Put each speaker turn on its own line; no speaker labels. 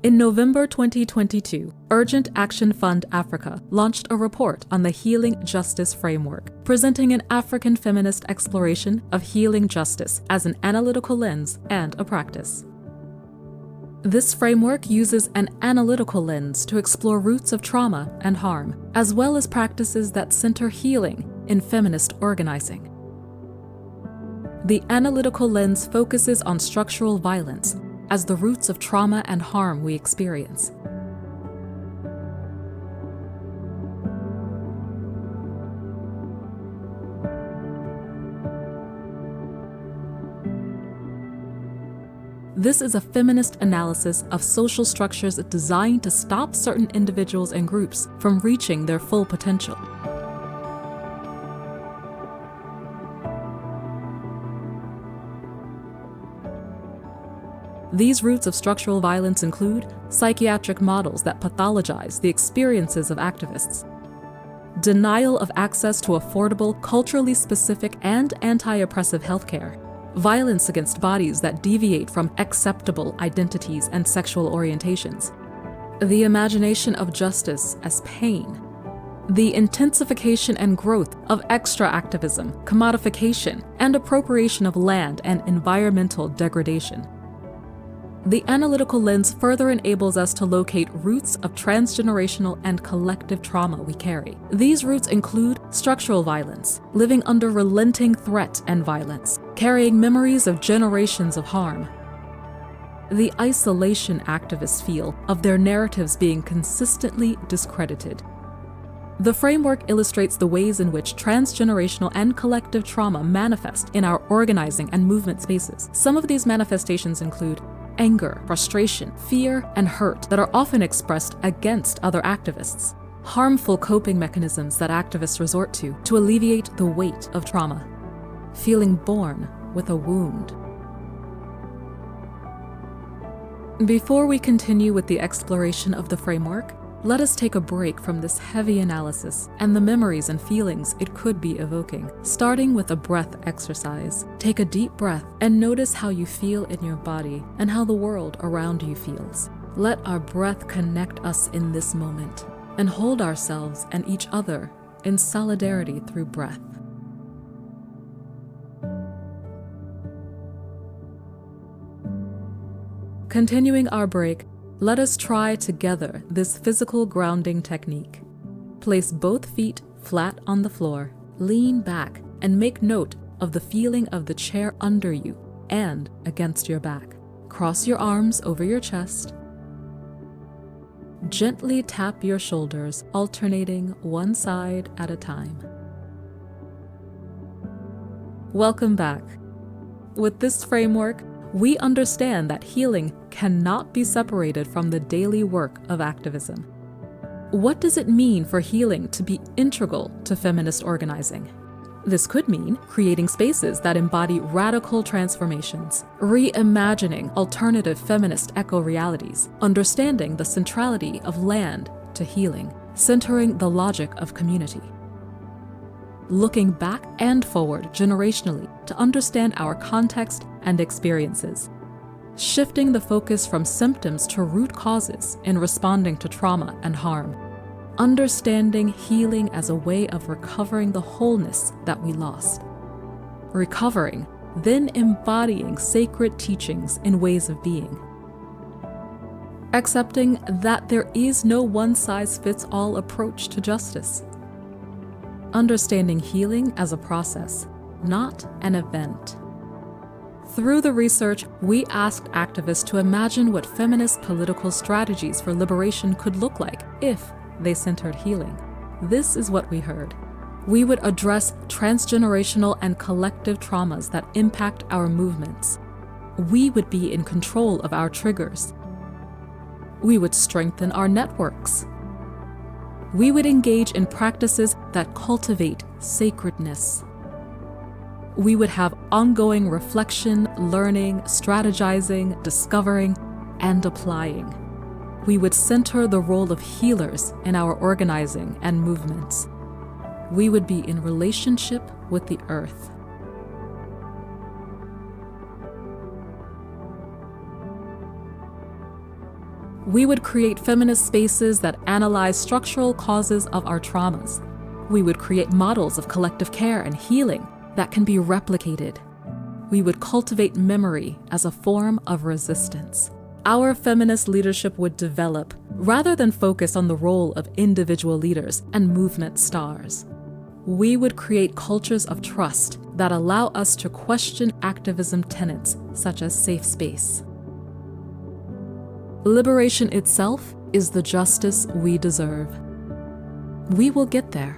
In November 2022, Urgent Action Fund Africa launched a report on the Healing Justice Framework, presenting an African feminist exploration of healing justice as an analytical lens and a practice. This framework uses an analytical lens to explore roots of trauma and harm, as well as practices that center healing in feminist organizing. The analytical lens focuses on structural violence as the roots of trauma and harm we experience. This is a feminist analysis of social structures designed to stop certain individuals and groups from reaching their full potential. These roots of structural violence include psychiatric models that pathologize the experiences of activists, denial of access to affordable, culturally specific, and anti-oppressive healthcare, violence against bodies that deviate from acceptable identities and sexual orientations, the imagination of justice as pain, the intensification and growth of extra activism, commodification, and appropriation of land and environmental degradation. The analytical lens further enables us to locate roots of transgenerational and collective trauma we carry. These roots include structural violence, living under relenting threat and violence, carrying memories of generations of harm. The isolation activists feel of their narratives being consistently discredited. The framework illustrates the ways in which transgenerational and collective trauma manifest in our organizing and movement spaces. Some of these manifestations include anger, frustration, fear, and hurt that are often expressed against other activists, harmful coping mechanisms that activists resort to alleviate the weight of trauma, feeling born with a wound. Before we continue with the exploration of the framework, let us take a break from this heavy analysis and the memories and feelings it could be evoking, starting with a breath exercise. Take a deep breath and notice how you feel in your body and how the world around you feels. Let our breath connect us in this moment and hold ourselves and each other in solidarity through breath. Continuing our break, let us try together this physical grounding technique. Place both feet flat on the floor, lean back, and make note of the feeling of the chair under you and against your back. Cross your arms over your chest. Gently tap your shoulders, alternating one side at a time. Welcome back. With this framework, we understand that healing cannot be separated from the daily work of activism. What does it mean for healing to be integral to feminist organizing? This could mean creating spaces that embody radical transformations, reimagining alternative feminist eco-realities, understanding the centrality of land to healing, centering the logic of community. Looking back and forward generationally to understand our context and experiences, shifting the focus from symptoms to root causes in responding to trauma and harm, understanding healing as a way of recovering the wholeness that we lost, recovering, then embodying sacred teachings in ways of being, accepting that there is no one-size-fits-all approach to justice, understanding healing as a process, not an event. Through the research, we asked activists to imagine what feminist political strategies for liberation could look like if they centered healing. This is what we heard. We would address transgenerational and collective traumas that impact our movements. We would be in control of our triggers. We would strengthen our networks. We would engage in practices that cultivate sacredness. We would have ongoing reflection, learning, strategizing, discovering, and applying. We would center the role of healers in our organizing and movements. We would be in relationship with the earth. We would create feminist spaces that analyze structural causes of our traumas. We would create models of collective care and healing that can be replicated. We would cultivate memory as a form of resistance. Our feminist leadership would develop, rather than focus on the role of individual leaders and movement stars. We would create cultures of trust that allow us to question activism tenets such as safe space. Liberation itself is the justice we deserve. We will get there.